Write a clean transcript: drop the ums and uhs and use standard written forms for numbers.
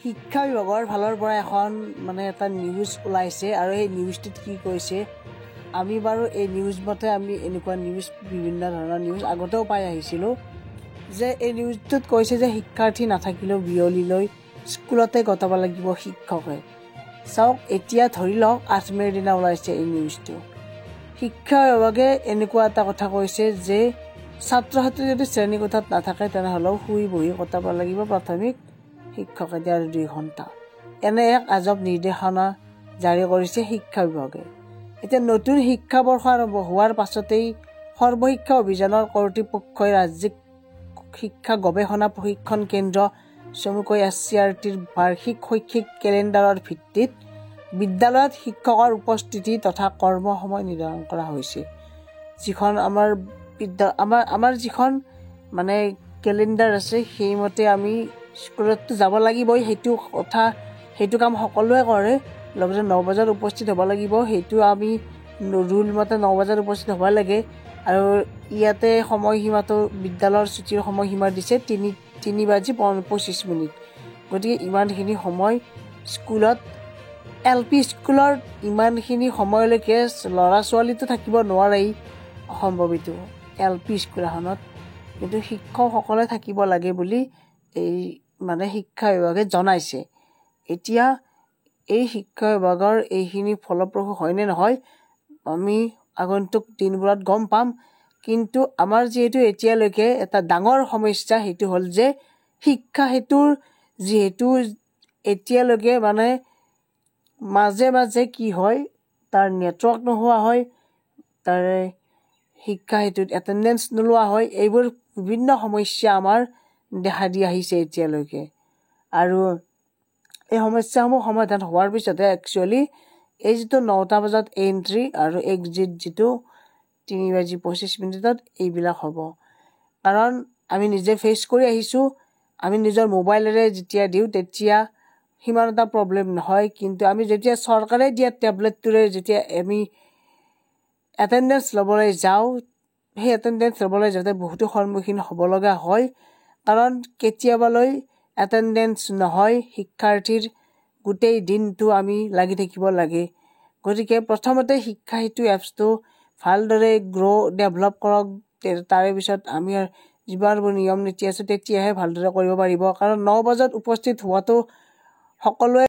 শিক্ষা বিভাগৰ ফালৰ পৰা এখন এটা নিউজ ওলাইছে আৰু এই নিউজটোত কি কৈছে আমি বাৰু এই নিউজ মতে আমি এনেকুৱা নিউজ বিভিন্ন ধৰণৰ নিউজ আগতেও পাই আহিছিলোঁ যে এই নিউজটোত কৈছে যে শিক্ষাৰ্থী নাথাকিলেও বিয়লিলৈ স্কুলতে কটাব লাগিব শিক্ষকে। চাওক এতিয়া ধৰি লওক 8 মে'ৰ দিনা ওলাইছে এই নিউজটো। শিক্ষা বিভাগে এনেকুৱা এটা কথা কৈছে যে ছাত্ৰ ছাত্ৰী যদি শ্ৰেণীকোঠাত নাথাকে তেনেহ'লেও শুই বহি কটাব লাগিব প্ৰাথমিক শিক্ষকে দিয়াৰ 2 ঘণ্টা। এনে এক আজব নিৰ্দেশনা জাৰি কৰিছে শিক্ষা বিভাগে। এতিয়া নতুন শিক্ষাবৰ্ষ আৰম্ভ হোৱাৰ পাছতেই সৰ্বশিক্ষা অভিযানৰ কৰ্তৃপক্ষই ৰাজ্যিক শিক্ষা গৱেষণা প্ৰশিক্ষণ কেন্দ্ৰ চমুকৈ SCRTৰ বাৰ্ষিক শৈক্ষিক কেলেণ্ডাৰৰ ভিত্তিত বিদ্যালয়ত শিক্ষকৰ উপস্থিতি তথা কৰ্ম সময় নিৰ্ধাৰণ কৰা হৈছে। যিখন আমাৰ যিখন কেলেণ্ডাৰ আছে সেইমতে আমি স্কুলততো যাব লাগিবই, সেইটো কাম সকলোৱে কৰে। লগতে 9 বজাত উপস্থিত হ'ব লাগিব, সেইটো আমি ৰুল মতে 9 বজাত উপস্থিত হ'ব লাগে। আৰু ইয়াতে সময়সীমাটো বিদ্যালয়ৰ ছুটিৰ সময়সীমা দিছে 3:25। গতিকে ইমানখিনি সময় স্কুলত LP স্কুলৰ ইমানখিনি সময়লৈকে ল'ৰা ছোৱালীটো থাকিব নোৱাৰেই অসম্ভৱিতো LP স্কুল এখনত, কিন্তু শিক্ষকসকলে থাকিব লাগে বুলি এই শিক্ষা বিভাগে জনাইছে। এতিয়া এই শিক্ষা বিভাগৰ এইখিনি ফলপ্ৰসূ হয়নে নহয় আমি আগন্তুক দিনবোৰত গম পাম। কিন্তু আমাৰ যিহেতু এতিয়ালৈকে এটা ডাঙৰ সমস্যা সেইটো হ'ল যে শিক্ষা সেতুৰ যিহেতু এতিয়ালৈকে মাজে মাজে কি হয় তাৰ নেটৱৰ্ক নোহোৱা হয়, তাৰে শিক্ষা সেতুত এটেণ্ডেঞ্চ নোলোৱা হয়, এইবোৰ বিভিন্ন সমস্যা আমাৰ দেখা দি আহিছে এতিয়ালৈকে। আৰু এই সমস্যাসমূহ সমাধান হোৱাৰ পিছতহে একচুৱেলি এই যিটো 9টা বজাত এণ্ট্ৰি আৰু এক্সিট যিটো 3:25 এইবিলাক হ'ব। কাৰণ আমি নিজে ফেচ কৰি আহিছোঁ, আমি নিজৰ মোবাইলেৰে যেতিয়া দিওঁ তেতিয়া সিমান এটা প্ৰব্লেম নহয়, কিন্তু আমি যেতিয়া চৰকাৰে দিয়া টেবলেটটোৰে যেতিয়া আমি এটেণ্ডেঞ্চ ল'বলৈ যাওঁ সেই এটেণ্ডেঞ্চ ল'বলৈ যাওঁতে বহুতো সন্মুখীন হ'ব লগা হয়। কাৰণ কেতিয়াবালৈ এটেণ্ডেঞ্চ নহয়, শিক্ষাৰ্থীৰ গোটেই দিনটো আমি লাগি থাকিব লাগে। গতিকে প্ৰথমতে শিক্ষা সেতু এপছটো ভালদৰে ডেভেলপ কৰক, তাৰে পিছত আমি যিবোৰ নিয়ম নীতি আছে তেতিয়াহে ভালদৰে কৰিব পাৰিব। কাৰণ 9 বজাত উপস্থিত হোৱাটো সকলোৱে